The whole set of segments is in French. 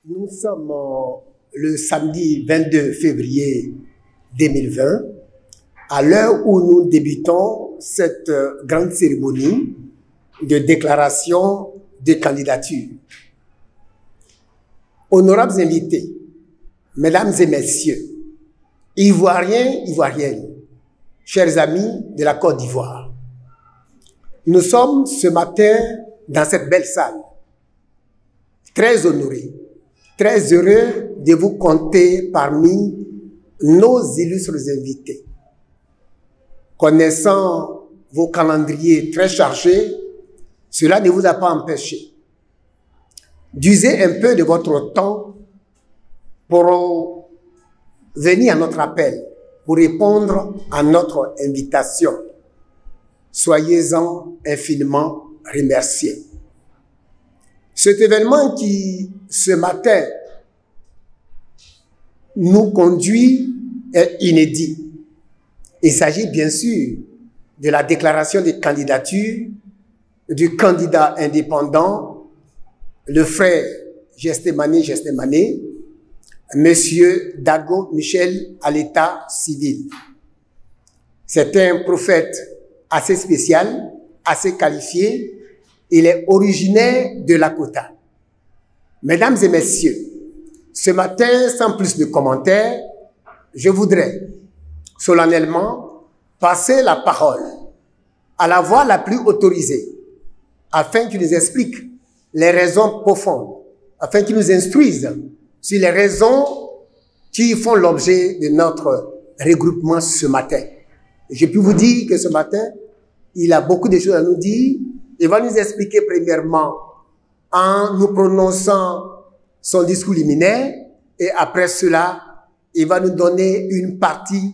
Nous sommes le samedi 22 février 2020, à l'heure où nous débutons cette grande cérémonie de déclaration de candidature. Honorables invités, mesdames et messieurs, Ivoiriens, Ivoiriennes, chers amis de la Côte d'Ivoire, nous sommes ce matin dans cette belle salle, très honorés, très heureux de vous compter parmi nos illustres invités. Connaissant vos calendriers très chargés, cela ne vous a pas empêché d'user un peu de votre temps pour venir à notre appel, pour répondre à notre invitation. Soyez-en infiniment remerciés. Cet événement qui, ce matin, nous conduit est inédit. Il s'agit bien sûr de la déclaration de candidature du candidat indépendant, le frère Gestemane, Monsieur Dago Michel à l'état civil. C'est un prophète assez spécial, assez qualifié. Il est originaire de Lakota. Mesdames et messieurs, ce matin, sans plus de commentaires, je voudrais solennellement passer la parole à la voix la plus autorisée, afin qu'il nous explique les raisons profondes, afin qu'il nous instruise sur les raisons qui font l'objet de notre regroupement ce matin. Je peux vous dire que ce matin, il a beaucoup de choses à nous dire. Il va nous expliquer premièrement en nous prononçant son discours liminaire, et après cela, il va nous donner une partie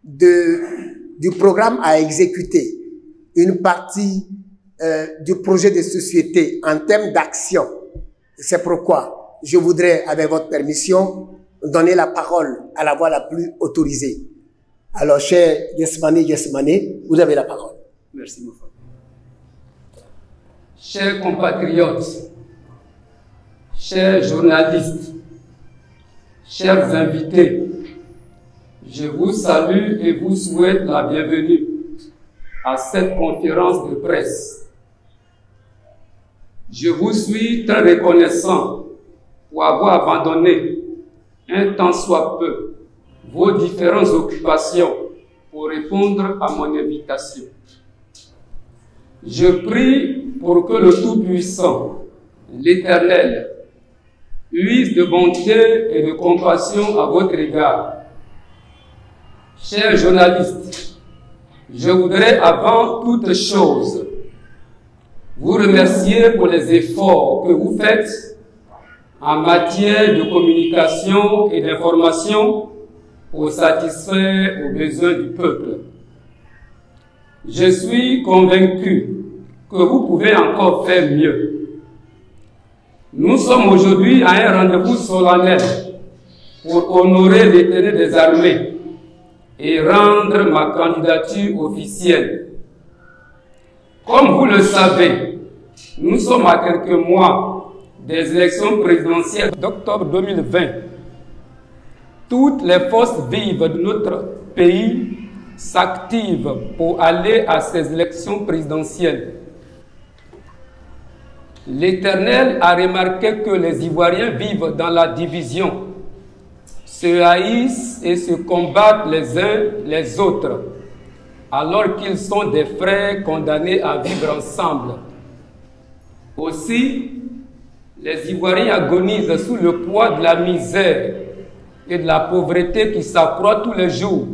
du programme à exécuter, une partie du projet de société en termes d'action. C'est pourquoi je voudrais, avec votre permission, donner la parole à la voix la plus autorisée. Alors, cher Gestemane, vous avez la parole. Merci, mon frère. Chers compatriotes, chers journalistes, chers invités, je vous salue et vous souhaite la bienvenue à cette conférence de presse. Je vous suis très reconnaissant pour avoir abandonné un tant soit peu vos différentes occupations pour répondre à mon invitation. Je prie pour que le Tout-Puissant, l'Éternel, use de bonté et de compassion à votre égard. Chers journalistes, je voudrais avant toute chose vous remercier pour les efforts que vous faites en matière de communication et d'information pour satisfaire aux besoins du peuple. Je suis convaincu que vous pouvez encore faire mieux. Nous sommes aujourd'hui à un rendez-vous solennel pour honorer l'Éternel des armées et rendre ma candidature officielle. Comme vous le savez, nous sommes à quelques mois des élections présidentielles d'octobre 2020. Toutes les forces vives de notre pays s'activent pour aller à ces élections présidentielles. L'Éternel a remarqué que les Ivoiriens vivent dans la division, se haïssent et se combattent les uns les autres, alors qu'ils sont des frères condamnés à vivre ensemble. Aussi, les Ivoiriens agonisent sous le poids de la misère et de la pauvreté qui s'accroît tous les jours,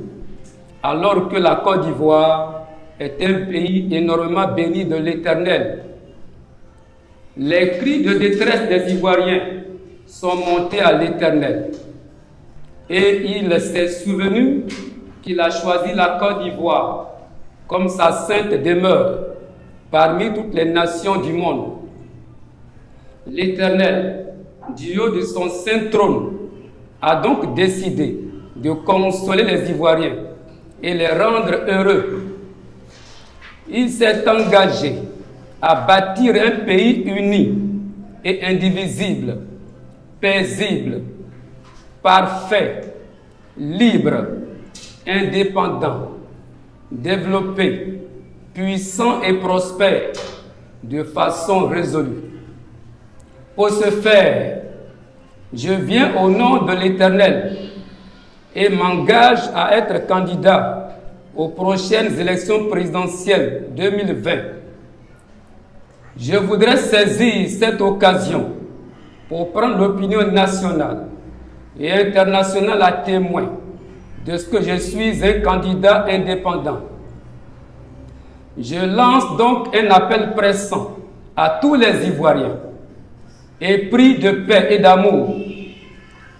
alors que la Côte d'Ivoire est un pays énormément béni de l'Éternel. Les cris de détresse des Ivoiriens sont montés à l'Éternel. Et il s'est souvenu qu'il a choisi la Côte d'Ivoire comme sa sainte demeure parmi toutes les nations du monde. L'Éternel, du haut de son saint trône, a donc décidé de consoler les Ivoiriens et les rendre heureux. Il s'est engagé à bâtir un pays uni et indivisible, paisible, parfait, libre, indépendant, développé, puissant et prospère de façon résolue. Pour ce faire, je viens au nom de l'Éternel et m'engage à être candidat aux prochaines élections présidentielles 2020. Je voudrais saisir cette occasion pour prendre l'opinion nationale et internationale à témoin de ce que je suis un candidat indépendant. Je lance donc un appel pressant à tous les Ivoiriens, épris de paix et d'amour,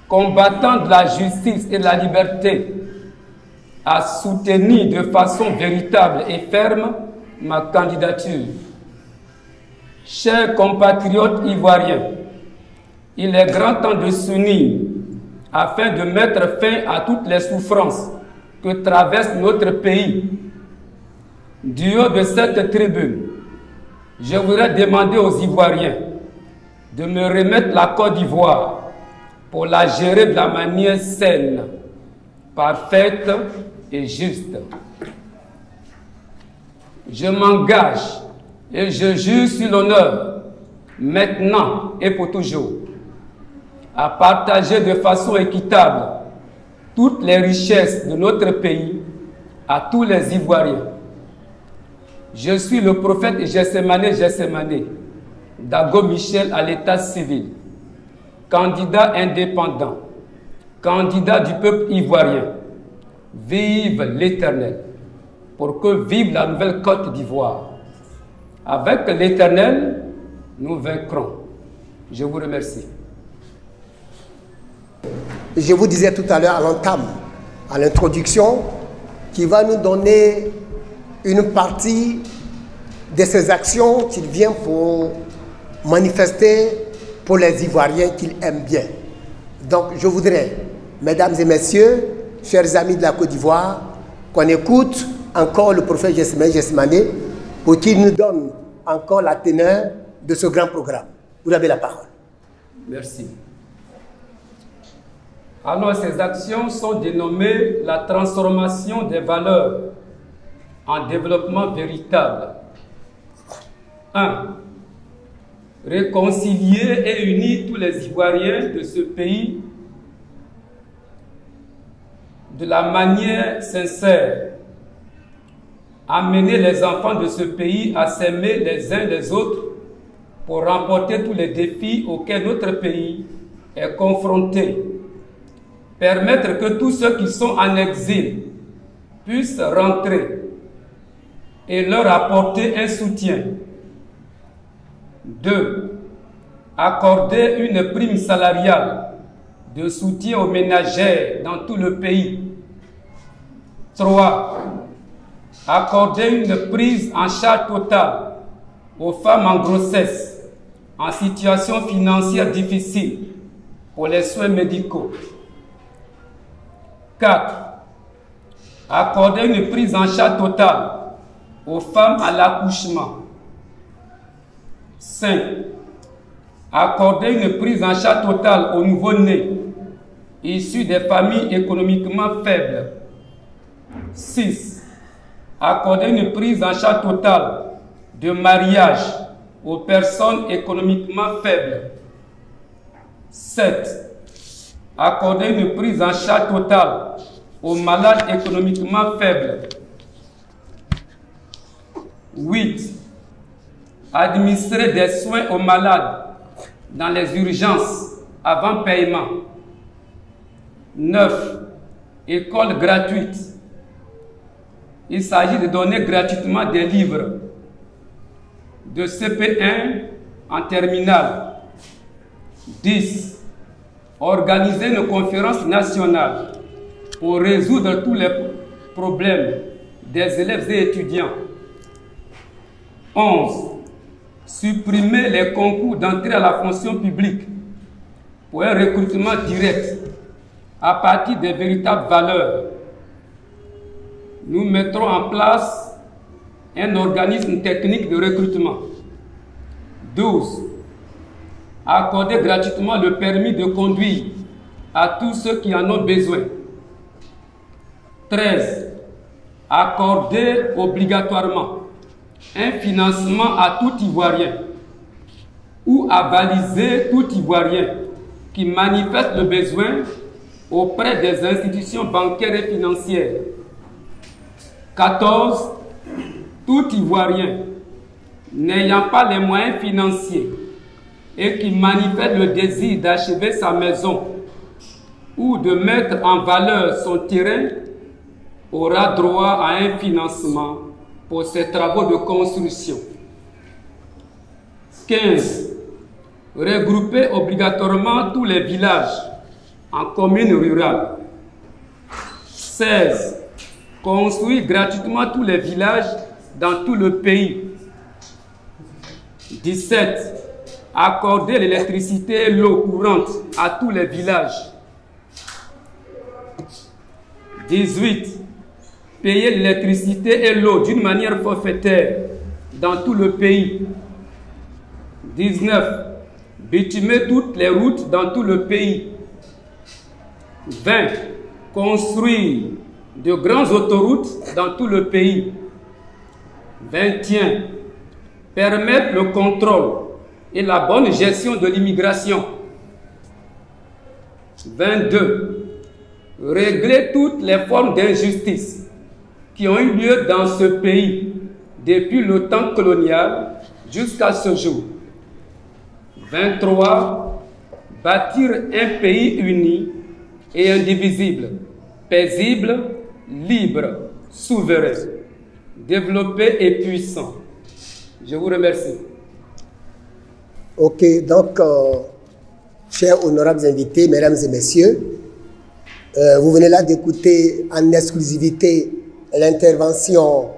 combattants de la justice et de la liberté, à soutenir de façon véritable et ferme ma candidature. Chers compatriotes ivoiriens, il est grand temps de s'unir afin de mettre fin à toutes les souffrances que traverse notre pays. Du haut de cette tribune, je voudrais demander aux Ivoiriens de me remettre la Côte d'Ivoire pour la gérer de la manière saine, parfaite et juste. Je m'engage et je jure sur l'honneur, maintenant et pour toujours, à partager de façon équitable toutes les richesses de notre pays à tous les Ivoiriens. Je suis le prophète Jessemane Dago Michel à l'état civil, candidat indépendant, candidat du peuple ivoirien. Vive l'Éternel, pour que vive la nouvelle Côte d'Ivoire. Avec l'Éternel, nous vaincrons. Je vous remercie. Je vous disais tout à l'heure à l'entame, à l'introduction, qui va nous donner une partie de ces actions qu'il vient pour manifester pour les Ivoiriens qu'il aime bien. Donc je voudrais, mesdames et messieurs, chers amis de la Côte d'Ivoire, qu'on écoute encore le prophète Jessemane pour qu'il nous donne encore la teneur de ce grand programme. Vous avez la parole. Merci. Alors, ces actions sont dénommées la transformation des valeurs en développement véritable. 1. Réconcilier et unir tous les Ivoiriens de ce pays de la manière sincère. Amener les enfants de ce pays à s'aimer les uns les autres pour remporter tous les défis auxquels notre pays est confronté. Permettre que tous ceux qui sont en exil puissent rentrer et leur apporter un soutien. 2. Accorder une prime salariale de soutien aux ménagères dans tout le pays. 3. Accorder une prise en charge totale aux femmes en grossesse, en situation financière difficile, pour les soins médicaux. 4. Accorder une prise en charge totale aux femmes à l'accouchement. 5. Accorder une prise en charge totale aux nouveau-nés issus des familles économiquement faibles. 6. Accorder une prise en charge totale de mariage aux personnes économiquement faibles. 7. Accorder une prise en charge totale aux malades économiquement faibles. 8. Administrer des soins aux malades dans les urgences avant paiement. 9. École gratuite. Il s'agit de donner gratuitement des livres de CP1 en terminale. 10. Organiser une conférence nationale pour résoudre tous les problèmes des élèves et étudiants. 11. Supprimer les concours d'entrée à la fonction publique pour un recrutement direct à partir des véritables valeurs. Nous mettrons en place un organisme technique de recrutement. 12. accorder gratuitement le permis de conduire à tous ceux qui en ont besoin. 13. Accorder obligatoirement un financement à tout Ivoirien ou avaliser tout Ivoirien qui manifeste le besoin auprès des institutions bancaires et financières. 14. Tout Ivoirien n'ayant pas les moyens financiers et qui manifeste le désir d'achever sa maison ou de mettre en valeur son terrain aura droit à un financement pour ses travaux de construction. 15. Regrouper obligatoirement tous les villages en communes rurales. 16. Construire gratuitement tous les villages dans tout le pays. 17. Accorder l'électricité et l'eau courante à tous les villages. 18. Payer l'électricité et l'eau d'une manière forfaitaire dans tout le pays. 19. Bitumer toutes les routes dans tout le pays. 20. Construire de grandes autoroutes dans tout le pays. 21. Permettre le contrôle et la bonne gestion de l'immigration. 22. Régler toutes les formes d'injustice qui ont eu lieu dans ce pays depuis le temps colonial jusqu'à ce jour. 23. Bâtir un pays uni et indivisible, paisible, libre, souverain, développé et puissant. Je vous remercie. Ok, donc, chers honorables invités, mesdames et messieurs, vous venez là d'écouter en exclusivité l'intervention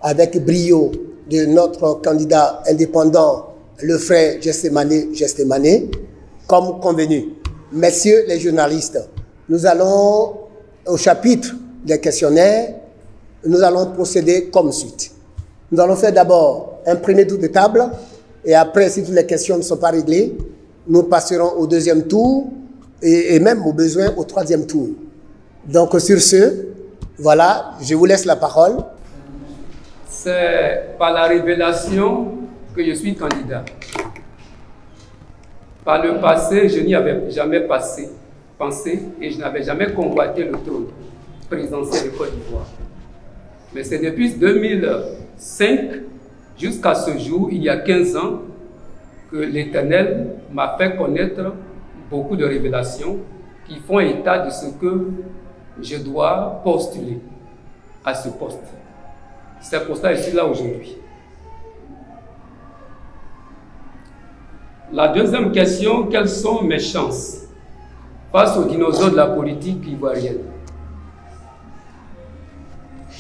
avec brio de notre candidat indépendant, le frère Gestemane, comme convenu. Messieurs les journalistes, nous allons au chapitre des questionnaires, nous allons procéder comme suite. Nous allons faire d'abord un premier tour de table et après, si toutes les questions ne sont pas réglées, nous passerons au deuxième tour et même au besoin au troisième tour. Donc sur ce, voilà, je vous laisse la parole. C'est par la révélation que je suis candidat. Par le passé, je n'y avais jamais pensé et je n'avais jamais convoité le trône présidentiel de Côte d'Ivoire. Mais c'est depuis 2005 jusqu'à ce jour, il y a 15 ans, que l'Éternel m'a fait connaître beaucoup de révélations qui font état de ce que je dois postuler à ce poste. C'est pour ça que je suis là aujourd'hui. La deuxième question, quelles sont mes chances face aux dinosaures de la politique ivoirienne?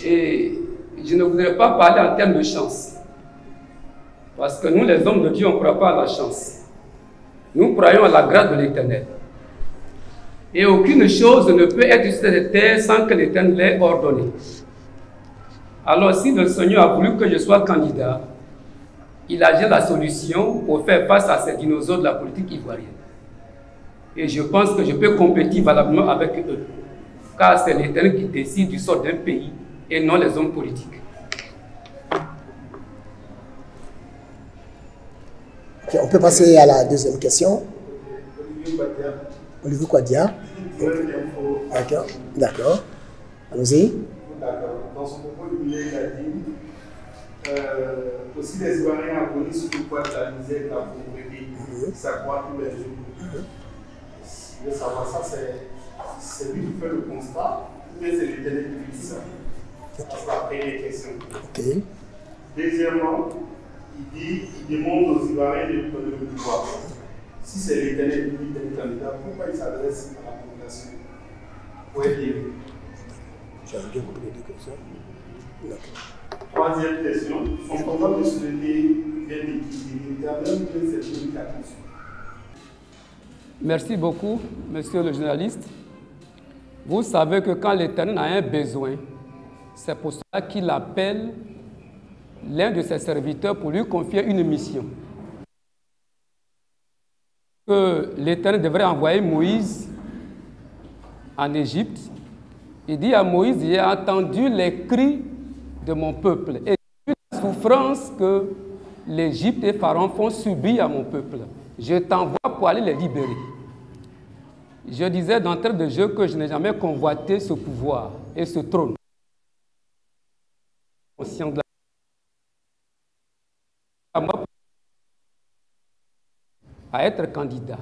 Et je ne voudrais pas parler en termes de chance. Parce que nous, les hommes de Dieu, on ne croit pas à la chance. Nous croyons à la grâce de l'Éternel. Et aucune chose ne peut être sur cette terre sans que l'Éternel l'ait ordonné. Alors, si le Seigneur a voulu que je sois candidat, il a déjà la solution pour faire face à ces dinosaures de la politique ivoirienne. Et je pense que je peux compétir valablement avec eux. Car c'est l'Éternel qui décide du sort d'un pays et non les hommes politiques. Okay, on peut passer à la deuxième question. Olivier Kouadia. D'accord. D'accord. Allons-y. D'accord. Dans son propos, il a dit aussi les Ivoiriens abolisent sous le poids de la misère et de la pauvreté. Ça croît tous les jours. Je veux savoir ça, c'est lui qui fait le constat, mais c'est l'Éternel qui dit ça. C'est la première question. Okay. Deuxièmement, il demande aux Ivoiriens de prendre le pouvoir. Si c'est l'Éternel qui est le candidat, pourquoi il s'adresse à la population? Pour être élu. J'ai bien compris les deux questions. Troisième question, son programme de souveraineté vient d'équilibrer cette unique attention. Merci beaucoup, monsieur le journaliste. Vous savez que quand l'Éternel a un besoin, c'est pour cela qu'il appelle l'un de ses serviteurs pour lui confier une mission. que l'Éternel devrait envoyer Moïse en Égypte. Il dit à Moïse, j'ai entendu les cris de mon peuple et la souffrance que l'Égypte et Pharaon font subir à mon peuple. Je t'envoie pour aller les libérer. Je disais d'entrée de jeu que je n'ai jamais convoité ce pouvoir et ce trône. Conscient de à être candidat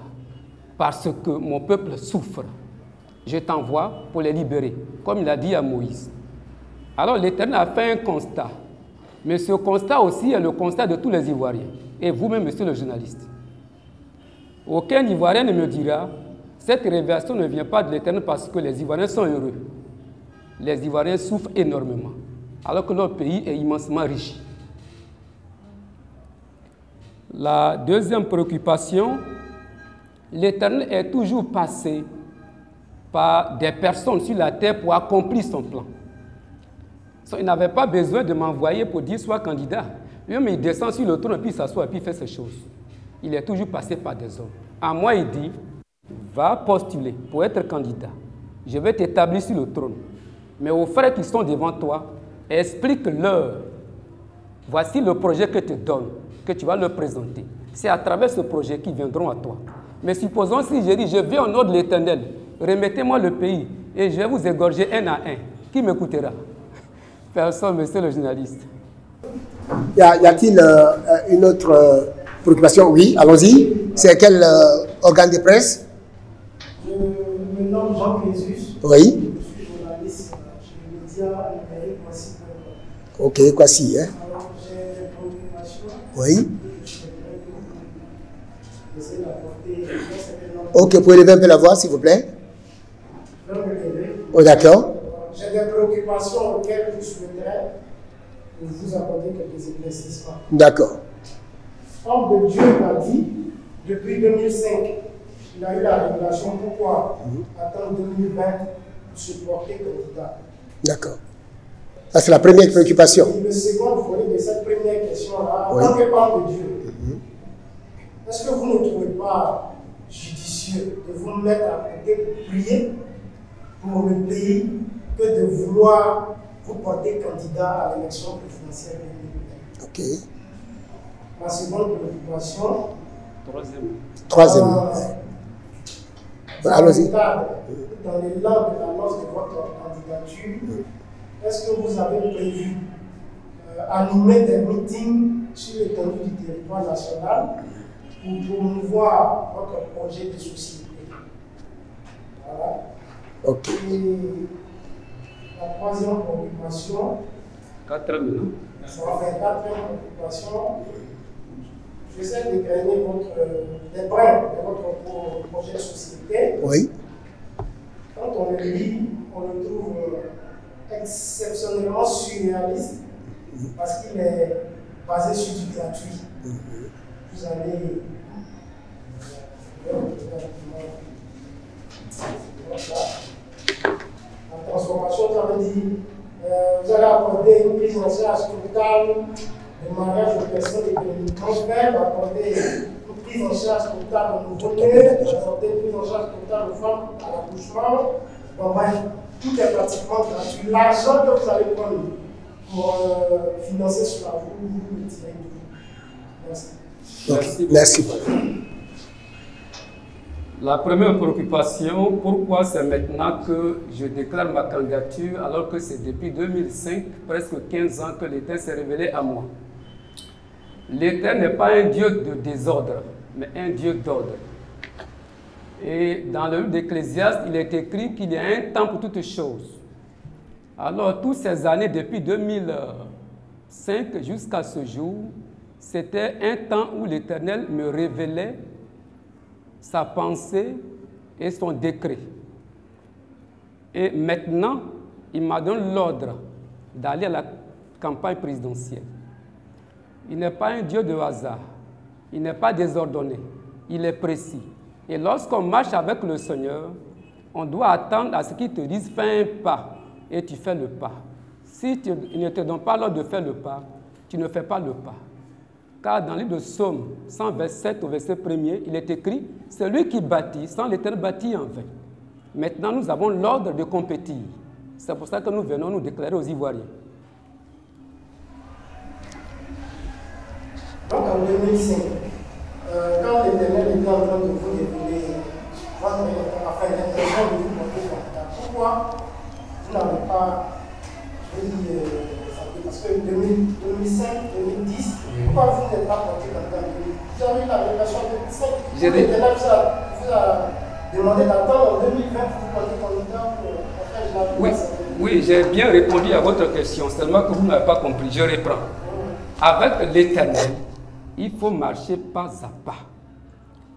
parce que mon peuple souffre. Je t'envoie pour les libérer, comme il a dit à Moïse. Alors l'Éternel a fait un constat. Mais ce constat aussi est le constat de tous les Ivoiriens. Et vous-même, monsieur le journaliste. Aucun Ivoirien ne me dira, cette révélation ne vient pas de l'Éternel parce que les Ivoiriens sont heureux. Les Ivoiriens souffrent énormément, alors que notre pays est immensément riche. La deuxième préoccupation, l'Éternel est toujours passé par des personnes sur la terre pour accomplir son plan. Il n'avait pas besoin de m'envoyer pour dire sois candidat. Lui-même, il descend sur le trône et puis il s'assoit et puis il fait ses choses. Il est toujours passé par des hommes. À moi, il dit, va postuler pour être candidat. Je vais t'établir sur le trône. Mais aux frères qui sont devant toi, explique-leur, voici le projet que je te donne, que tu vas leur présenter. C'est à travers ce projet qu'ils viendront à toi. Mais supposons si je dis, je viens au nom de l'Éternel, remettez-moi le pays et je vais vous égorger un à un. Qui m'écoutera? Personne, monsieur le journaliste. Y a-t-il une autre préoccupation? Oui, allons-y. C'est quel organe de presse? Je me nomme Jean Jésus. Oui. Je suis journaliste chez le média numérique Kwasi. Ok, Kwasi, hein? Alors, j'ai des préoccupations. Oui. J'essaie d'apporter. Ok, vous pouvez lever un peu la voix, s'il vous plaît? Je vais me lever. Oh, d'accord. J'ai des préoccupations auxquelles je souhaiterais vous apporter quelques éclaircissements. D'accord. Homme de Dieu m'a dit, depuis 2005, il a eu la révélation pourquoi attendre 2020 pour se porter candidat. D'accord. Ça, c'est la première préoccupation. Et le second volet de cette première question-là, en Oui. tant que homme de Dieu, est-ce que vous ne trouvez pas judicieux de vous mettre à côté pour prier pour le pays que de vouloir vous porter candidat à l'élection présidentielle 2020? Ok. Ma seconde préoccupation. Troisième. Allons-y. Dans l'élan de l'annonce de votre candidature, est-ce que vous avez prévu animer des meetings sur l'étendue du territoire national pour promouvoir votre projet de société? Voilà. Ok. Et la troisième préoccupation, Quatrième. ça va faire quatrième préoccupation. J'essaie de gagner les brins de votre projet de société. Oui. Quand on le lit, on le trouve exceptionnellement surréaliste parce qu'il est basé sur du gratuit. Vous allez. La transformation, ça veut dire vous allez accorder une prise en charge totale de mariage aux personnes économiquement faibles, accorder une prise en charge totale aux nouveau-nés, accorder une prise en charge totale aux femmes à l'accouchement. Bon, bref, tout est pratiquement gratuit. L'argent que vous allez prendre pour financer cela, vous le tirez de vous. Merci. Okay. Merci. La première préoccupation, pourquoi c'est maintenant que je déclare ma candidature alors que c'est depuis 2005, presque 15 ans que l'Éternel s'est révélé à moi. L'Éternel n'est pas un Dieu de désordre, mais un Dieu d'ordre. Et dans le livre d'Ecclésiaste, il est écrit qu'il y a un temps pour toutes choses. Alors, toutes ces années, depuis 2005 jusqu'à ce jour, c'était un temps où l'Éternel me révélait sa pensée et son décret. Et maintenant, il m'a donné l'ordre d'aller à la campagne présidentielle. Il n'est pas un Dieu de hasard. Il n'est pas désordonné. Il est précis. Et lorsqu'on marche avec le Seigneur, on doit attendre à ce qu'il te dise fais un pas et tu fais le pas. Si il ne te donne pas l'ordre de faire le pas, tu ne fais pas le pas. Car dans le livre de Psaume 127 au verset 1er, il est écrit « Celui qui bâtit, sans l'Éternel bâtit en vain ». Maintenant, nous avons l'ordre de compétir. C'est pour ça que nous venons nous déclarer aux Ivoiriens. Donc en 2005, quand l'Éternel était en train de vous révéler l'intention de vous porter candidat, pourquoi vous n'avez pas dit parce que 2005, 2010, pourquoi vous n'êtes pas porté candidat? Vous avez eu la révélation en 2005. L'Éternel vous a demandé d'attendre en 2020 pour vous porter candidat pour faire la Oui, j'ai bien répondu à votre question, seulement que vous n'avez pas compris. Je reprends. Avec l'Éternel, il faut marcher pas à pas.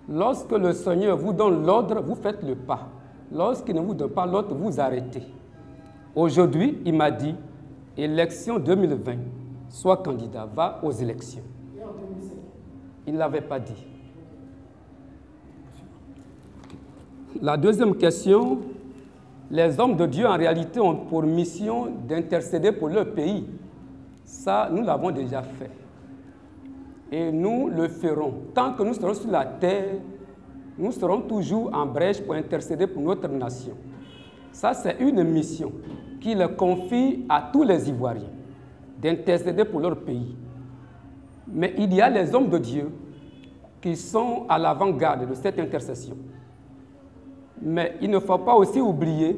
Lorsque le Seigneur vous donne l'ordre, vous faites le pas. Lorsqu'il ne vous donne pas l'ordre, vous arrêtez. Aujourd'hui, il m'a dit, élection 2020, sois candidat, va aux élections. Il ne l'avait pas dit. La deuxième question, les hommes de Dieu en réalité ont pour mission d'intercéder pour leur pays. Ça, nous l'avons déjà fait. Et nous le ferons. Tant que nous serons sur la terre, nous serons toujours en brèche pour intercéder pour notre nation. Ça, c'est une mission qu'il confie à tous les Ivoiriens, d'intercéder pour leur pays. Mais il y a les hommes de Dieu qui sont à l'avant-garde de cette intercession. Mais il ne faut pas aussi oublier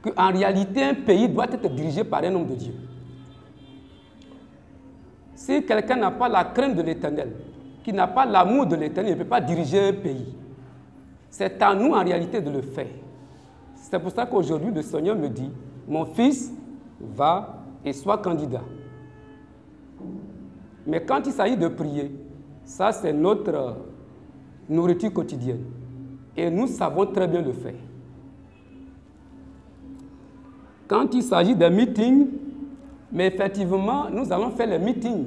qu'en réalité, un pays doit être dirigé par un homme de Dieu. Si quelqu'un n'a pas la crainte de l'Éternel, qui n'a pas l'amour de l'Éternel, il ne peut pas diriger un pays. C'est à nous en réalité de le faire. C'est pour ça qu'aujourd'hui, le Seigneur me dit, mon fils, va et sois candidat. Mais quand il s'agit de prier, ça c'est notre nourriture quotidienne. Et nous savons très bien le faire. Quand il s'agit de meetings, mais effectivement, nous allons faire les meetings.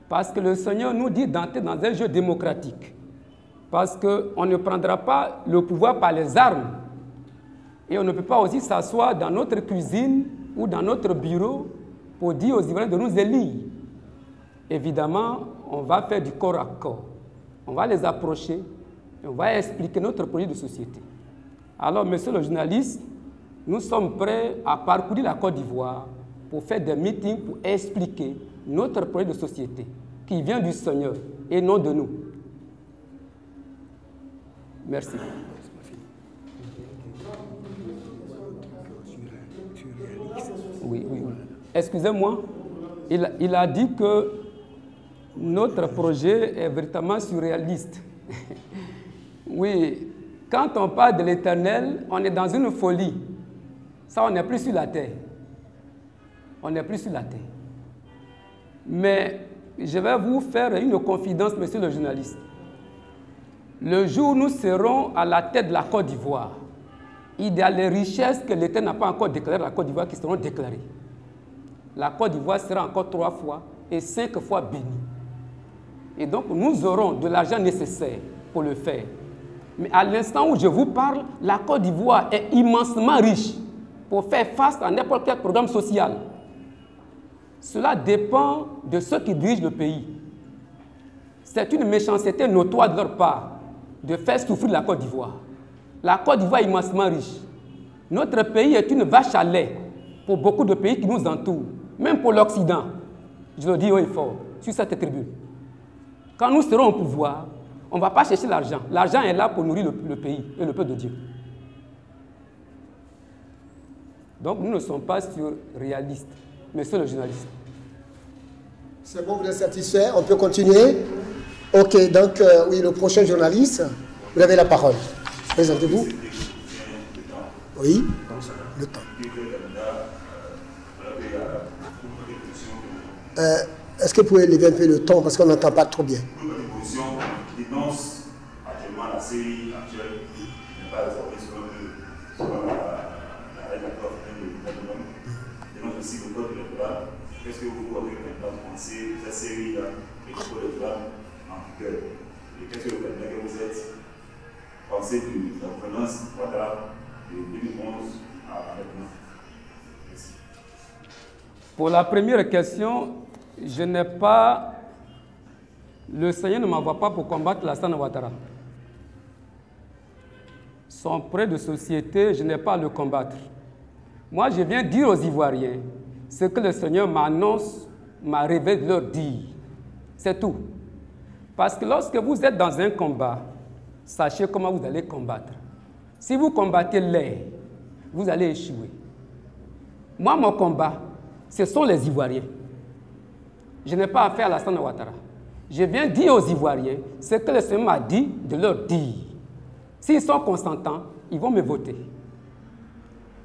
Parce que le Seigneur nous dit d'entrer dans un jeu démocratique. Parce qu'on ne prendra pas le pouvoir par les armes. Et on ne peut pas aussi s'asseoir dans notre cuisine ou dans notre bureau pour dire aux Ivoiriens de nous élire. Évidemment, on va faire du corps à corps. On va les approcher et on va expliquer notre projet de société. Alors, monsieur le journaliste, nous sommes prêts à parcourir la Côte d'Ivoire pour faire des meetings, pour expliquer notre projet de société qui vient du Seigneur et non de nous. Merci. Oui. Excusez-moi, il a dit que notre projet est véritablement surréaliste. Oui, quand on parle de l'Éternel, on est dans une folie. Ça, on n'est plus sur la terre. On n'est plus sur la terre. Mais je vais vous faire une confidence, monsieur le journaliste. Le jour où nous serons à la tête de la Côte d'Ivoire, il y a les richesses que l'État n'a pas encore déclarées à la Côte d'Ivoire qui seront déclarées. La Côte d'Ivoire sera encore 3 fois et 5 fois bénie. Et donc, nous aurons de l'argent nécessaire pour le faire. Mais à l'instant où je vous parle, la Côte d'Ivoire est immensement riche pour faire face à n'importe quel programme social. Cela dépend de ceux qui dirigent le pays. C'est une méchanceté notoire de leur part de faire souffrir la Côte d'Ivoire. La Côte d'Ivoire est immensement riche. Notre pays est une vache à lait pour beaucoup de pays qui nous entourent, même pour l'Occident. Je le dis haut et fort sur cette tribune. Quand nous serons au pouvoir, on ne va pas chercher l'argent. L'argent est là pour nourrir le pays et le peuple de Dieu. Donc nous ne sommes pas surréalistes, monsieur le journaliste. C'est bon, vous êtes satisfait? On peut continuer? Ok, donc oui, le prochain journaliste, vous avez la parole. Présentez-vous. Oui, le temps. Est-ce que vous pouvez lever un peu le ton parce qu'on n'entend pas trop bien? L'opposition dénonce actuellement la série actuelle qui n'est pas réformée selon la règle africaine de l'état de l'homme. Dénonce aussi le code électoral. Qu'est-ce que vous pouvez penser de cette série-là et du code électoral en vigueur? Et qu'est-ce que vous êtes pensé de la gouvernance Ouattara de 2011 à maintenant? Merci. Pour la première question, je n'ai pas Le Seigneur ne m'envoie pas pour combattre Alassane Ouattara. Son prêt de société, je n'ai pas à le combattre. Moi, je viens dire aux Ivoiriens ce que le Seigneur m'annonce, m'a rêvé de leur dire. C'est tout. Parce que lorsque vous êtes dans un combat, sachez comment vous allez combattre. Si vous combattez l'air, vous allez échouer. Moi, mon combat, ce sont les Ivoiriens. Je n'ai pas affaire à Alassane Ouattara. Je viens dire aux Ivoiriens ce que le Seigneur m'a dit de leur dire. S'ils sont consentants, ils vont me voter.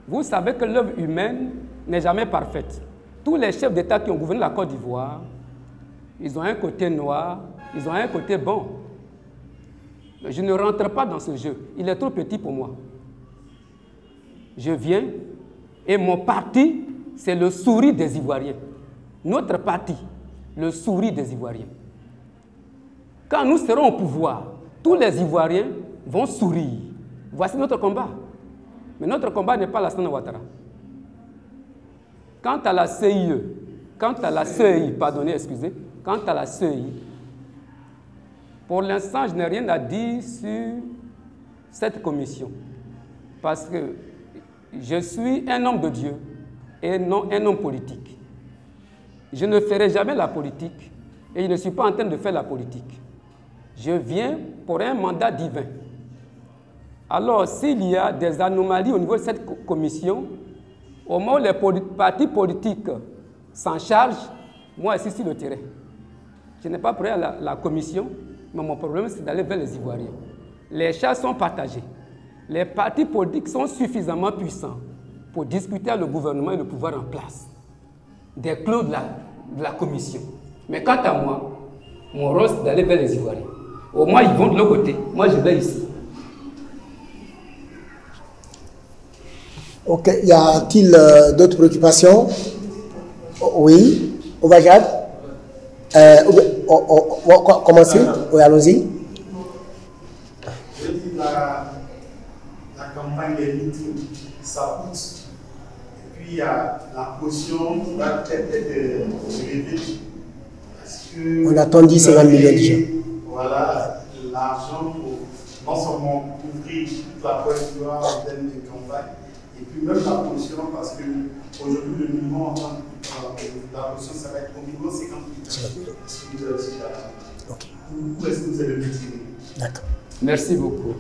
Vous savez que l'œuvre humaine n'est jamais parfaite. Tous les chefs d'État qui ont gouverné la Côte d'Ivoire, ils ont un côté noir, ils ont un côté bon. Mais je ne rentre pas dans ce jeu. Il est trop petit pour moi. Je viens et mon parti, c'est le sourire des Ivoiriens. Notre parti, le sourire des Ivoiriens. Quand nous serons au pouvoir, tous les Ivoiriens vont sourire. Voici notre combat. Mais notre combat n'est pas Alassane Ouattara. Quant à la CEI, quant à la CEI, pour l'instant, je n'ai rien à dire sur cette commission. Parce que je suis un homme de Dieu et non un homme politique. Je ne ferai jamais la politique et je ne suis pas en train de faire la politique. Je viens pour un mandat divin. Alors, s'il y a des anomalies au niveau de cette commission, au moment où les partis politiques s'en chargent, moi, ici, sur le terrain. Je n'ai pas prêt à la commission, mais mon problème, c'est d'aller vers les Ivoiriens. Les chars sont partagés. Les partis politiques sont suffisamment puissants pour discuter avec le gouvernement et le pouvoir en place des clauses de la commission. Mais quant à moi, mon rôle, c'est d'aller vers les Ivoiriens. Au moins, ils vont de l'autre côté. Moi, je vais ici. Ok. Y a-t-il d'autres préoccupations? Oui. Oubajad. On va commencer. Oui, allons-y. Je dis la campagne des meetings, ça coûte. Et puis il y a la caution qui va peut-être être élevée. On attend 50 millions déjà. Voilà, l'argent pour non seulement couvrir toute la Côte d'Ivoire en termes de campagne, et puis même la caution, parce qu'aujourd'hui, le minimum en tant que la caution, ça va être au minimum 50 millions. Où est-ce que vous allez le tirer? D'accord. Merci beaucoup.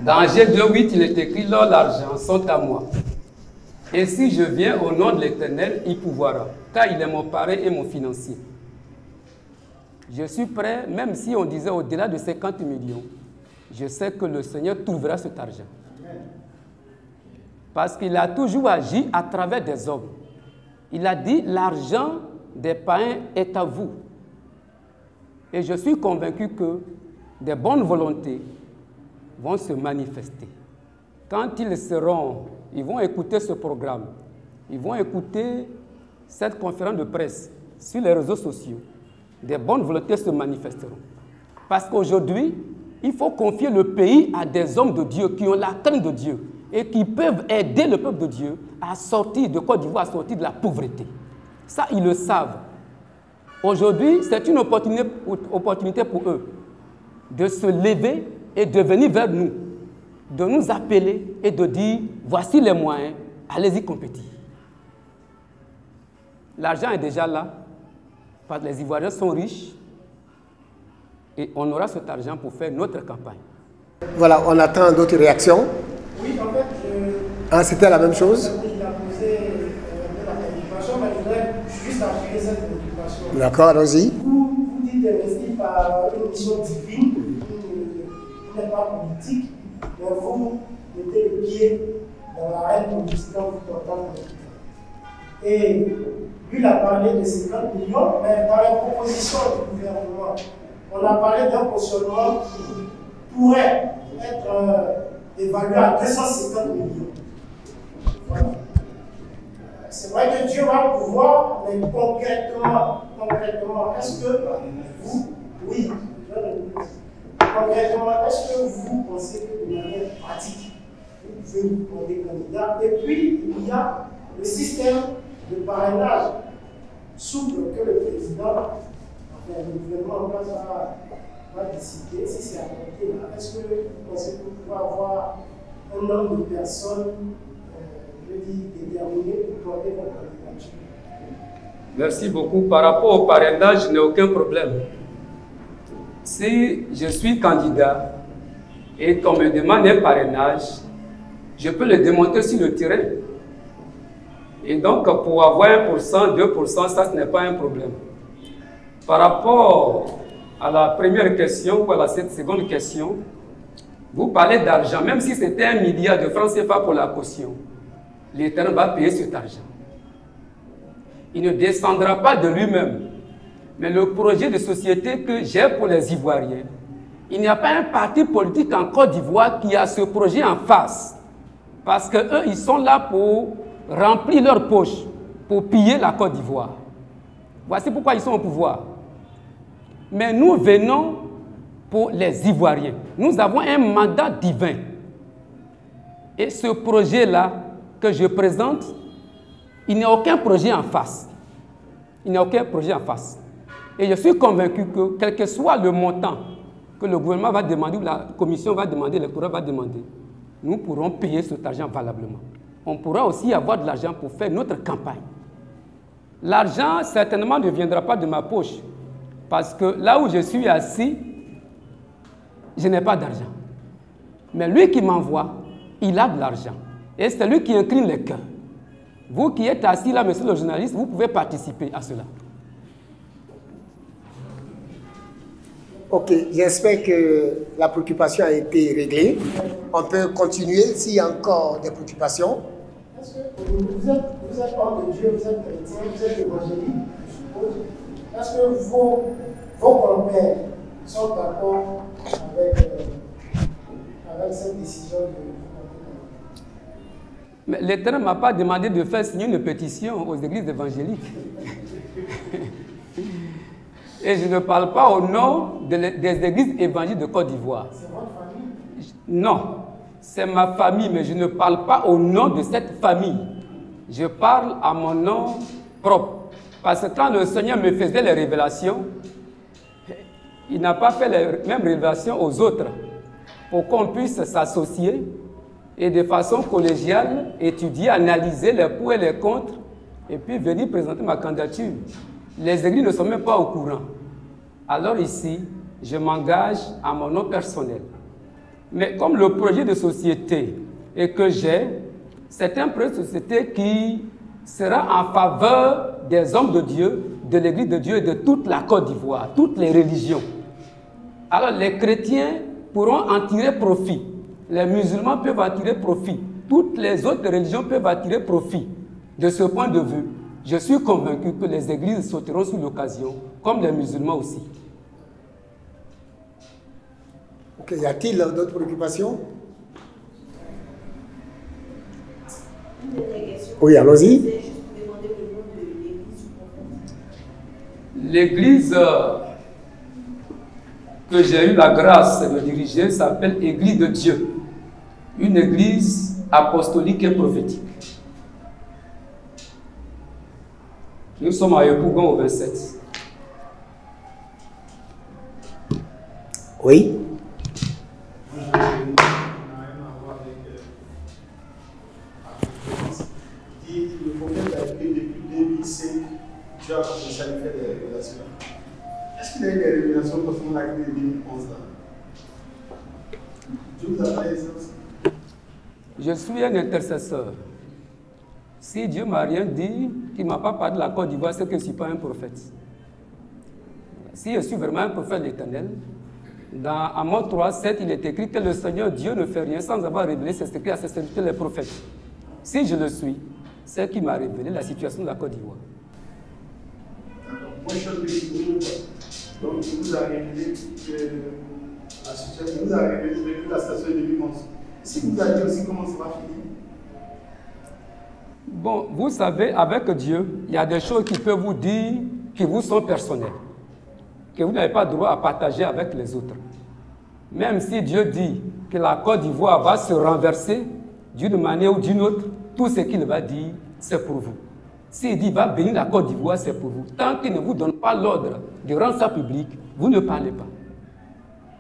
Dans G2.8, il est écrit « L'or, l'argent sont à moi. Et si je viens au nom de l'Éternel, il pourvoira, car il est mon parrain et mon financier. » Je suis prêt, même si on disait au-delà de 50 millions, je sais que le Seigneur trouvera cet argent. Parce qu'il a toujours agi à travers des hommes. Il a dit, l'argent des païens est à vous. Et je suis convaincu que des bonnes volontés vont se manifester. Quand ils vont écouter ce programme, ils vont écouter cette conférence de presse sur les réseaux sociaux, des bonnes volontés se manifesteront. Parce qu'aujourd'hui, il faut confier le pays à des hommes de Dieu qui ont la crainte de Dieu et qui peuvent aider le peuple de Dieu à sortir de Côte d'Ivoire, à sortir de la pauvreté. Ça, ils le savent. Aujourd'hui, c'est une opportunité pour eux de se lever et de venir vers nous, de nous appeler et de dire, voici les moyens, allez-y compétir. L'argent est déjà là, parce que les Ivoiriens sont riches et on aura cet argent pour faire notre campagne. Voilà, on attend d'autres réactions. Oui, en fait, c'était la même chose. Il a posé la préoccupation, mais je voudrais juste appuyer cette préoccupation. D'accord, allons-y. Vous dites investi par une mission divine, qui n'est pas politique, mais vous mettez le pied dans l'arène politique quand vous portez. Et lui, il a parlé de 50 millions, mais dans les propositions du gouvernement, on a parlé d'un cautionnement qui pourrait être évalué à 250 millions. Voilà. C'est vrai que Dieu va pouvoir, mais concrètement, est-ce que vous, oui, concrètement, est-ce que vous pensez que de manière pratique, vous pouvez vous prendre candidat? Et puis, il y a le système de parrainage souple que le président le gouvernement en place va décider si c'est appliqué. Est-ce que vous pensez que vous pouvez avoir un nombre de personnes, je dis, déterminées pour porter votre candidature? Merci beaucoup. Par rapport au parrainage, je n'ai aucun problème. Si je suis candidat et qu'on me demande un parrainage, je peux le démontrer sur le terrain. Et donc, pour avoir 1%, 2%, ça, ce n'est pas un problème. Par rapport à la première question ou à la seconde question, vous parlez d'argent. Même si c'était 1 milliard de francs CFA pour la caution, l'État va payer cet argent. Il ne descendra pas de lui-même. Mais le projet de société que j'ai pour les Ivoiriens, il n'y a pas un parti politique en Côte d'Ivoire qui a ce projet en face. Parce qu'eux, ils sont là pour remplir leur poche, pour piller la Côte d'Ivoire. Voici pourquoi ils sont au pouvoir. Mais nous venons pour les Ivoiriens. Nous avons un mandat divin. Et ce projet-là que je présente, il n'y a aucun projet en face. Il n'y a aucun projet en face. Et je suis convaincu que, quel que soit le montant que le gouvernement va demander, ou la commission va demander, l'électorat va demander, nous pourrons payer cet argent valablement. On pourra aussi avoir de l'argent pour faire notre campagne. L'argent, certainement, ne viendra pas de ma poche. Parce que là où je suis assis, je n'ai pas d'argent. Mais lui qui m'envoie, il a de l'argent. Et c'est lui qui incline les cœurs. Vous qui êtes assis là, monsieur le journaliste, vous pouvez participer à cela. Ok, j'espère que la préoccupation a été réglée. On peut continuer s'il y a encore des préoccupations. Est-ce que vous êtes homme de Dieu, vous êtes chrétien, vous êtes évangélique, je suppose. Est-ce que vos compères sont d'accord avec cette décision de... Mais l'État ne m'a pas demandé de faire signer une pétition aux églises évangéliques. Et je ne parle pas au nom des églises évangéliques de Côte d'Ivoire. C'est votre famille? Non, c'est ma famille, mais je ne parle pas au nom de cette famille. Je parle à mon nom propre. Parce que quand le Seigneur me faisait les révélations, il n'a pas fait les mêmes révélations aux autres pour qu'on puisse s'associer et de façon collégiale étudier, analyser les pour et les contre et puis venir présenter ma candidature. Les églises ne sont même pas au courant. Alors ici, je m'engage à mon nom personnel. Mais comme le projet de société et que j'ai, c'est un projet de société qui sera en faveur des hommes de Dieu, de l'Église de Dieu et de toute la Côte d'Ivoire, toutes les religions. Alors les chrétiens pourront en tirer profit. Les musulmans peuvent en tirer profit. Toutes les autres religions peuvent en tirer profit. De ce point de vue, je suis convaincu que les églises sauteront sur l'occasion, comme les musulmans aussi. Ok, y a-t-il d'autres préoccupations? Oui, allons-y. L'église que j'ai eu la grâce de diriger s'appelle Église de Dieu. Une église apostolique et prophétique. Nous sommes à Yopougon au 27. Oui. Le prophète a écrit depuis 2005, Dieu a commencé à lui faire des révélations. Est-ce qu'il y a eu des révélations concernant la crise de 2011 là? Dieu vous a parlé de ça aussi? Je suis un intercesseur. Si Dieu ne m'a rien dit, qu'il ne m'a pas parlé de la Côte d'Ivoire, c'est que je ne suis pas un prophète. Si je suis vraiment un prophète de l'Éternel, dans Amos 3:7, il est écrit que le Seigneur Dieu ne fait rien sans avoir révélé ses secrets à ses serviteurs les prophètes. Si je le suis, c'est qui m'a révélé la situation de la Côte d'Ivoire. Moi, je suis un pays donc il vous a révélé que la situation, vous a révélé que la situation est 2011. Si vous avez dit aussi comment ça va finir? Bon, vous savez, avec Dieu, il y a des choses qu'il peut vous dire qui vous sont personnelles, que vous n'avez pas droit à partager avec les autres. Même si Dieu dit que la Côte d'Ivoire va se renverser d'une manière ou d'une autre, tout ce qu'il va dire, c'est pour vous. S'il dit va bénir la Côte d'Ivoire, c'est pour vous. Tant qu'il ne vous donne pas l'ordre de rendre ça public, vous ne parlez pas.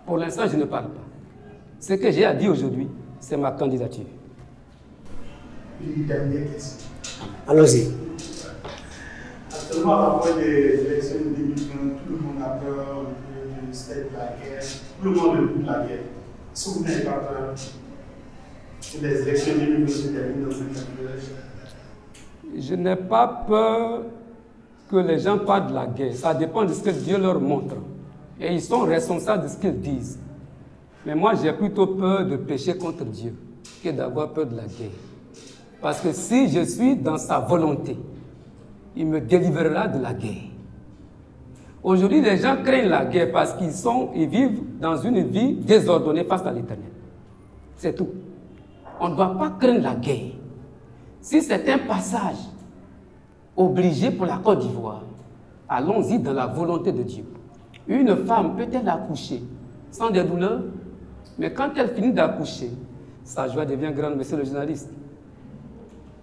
Pour l'instant, je ne parle pas. Ce que j'ai à dire aujourd'hui, c'est ma candidature. Une dernière question. Allons-y. Actuellement, à l'approche des élections de 2020, tout le monde a peur de stade de la guerre. Tout le monde veut la guerre. Est-ce que vous n'avez pas peur que les élections de 2020 se terminent dans une guerre? Je n'ai pas peur que les gens parlent de la guerre. Ça dépend de ce que Dieu leur montre. Et ils sont responsables de ce qu'ils disent. Mais moi, j'ai plutôt peur de pécher contre Dieu que d'avoir peur de la guerre. Parce que si je suis dans sa volonté, il me délivrera de la guerre. Aujourd'hui, les gens craignent la guerre parce qu'ils vivent dans une vie désordonnée face à l'Éternel. C'est tout. On ne doit pas craindre la guerre. Si c'est un passage obligé pour la Côte d'Ivoire, allons-y dans la volonté de Dieu. Une femme peut-elle accoucher sans des douleurs? Mais quand elle finit d'accoucher, sa joie devient grande, monsieur le journaliste.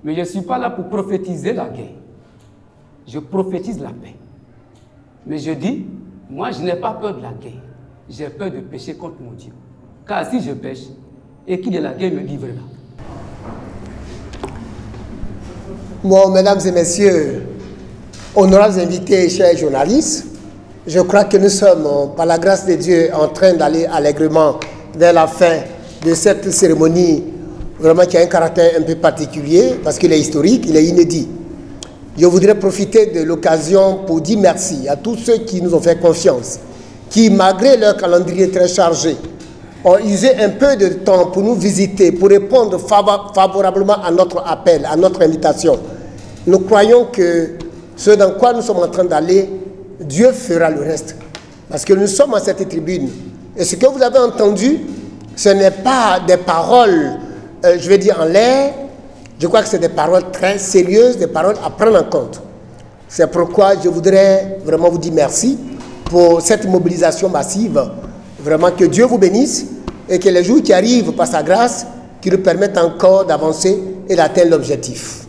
Mais je ne suis pas là pour prophétiser la guerre. Je prophétise la paix. Mais je dis, moi je n'ai pas peur de la guerre. J'ai peur de pécher contre mon Dieu. Car si je pêche, et qu'il y ait la guerre me livrera. Bon, mesdames et messieurs, honorables invités, chers journalistes, je crois que nous sommes, par la grâce de Dieu, en train d'aller allègrement vers la fin de cette cérémonie, vraiment qui a un caractère un peu particulier, parce qu'il est historique, il est inédit. Je voudrais profiter de l'occasion pour dire merci à tous ceux qui nous ont fait confiance, qui, malgré leur calendrier très chargé, ont usé un peu de temps pour nous visiter, pour répondre favorablement à notre appel, à notre invitation. Nous croyons que ce dans quoi nous sommes en train d'aller, Dieu fera le reste. Parce que nous sommes à cette tribune. Et ce que vous avez entendu, ce n'est pas des paroles, je vais dire en l'air. Je crois que c'est des paroles très sérieuses, des paroles à prendre en compte. C'est pourquoi je voudrais vraiment vous dire merci pour cette mobilisation massive. Vraiment que Dieu vous bénisse et que les jours qui arrivent par sa grâce, qui nous permettent encore d'avancer et d'atteindre l'objectif.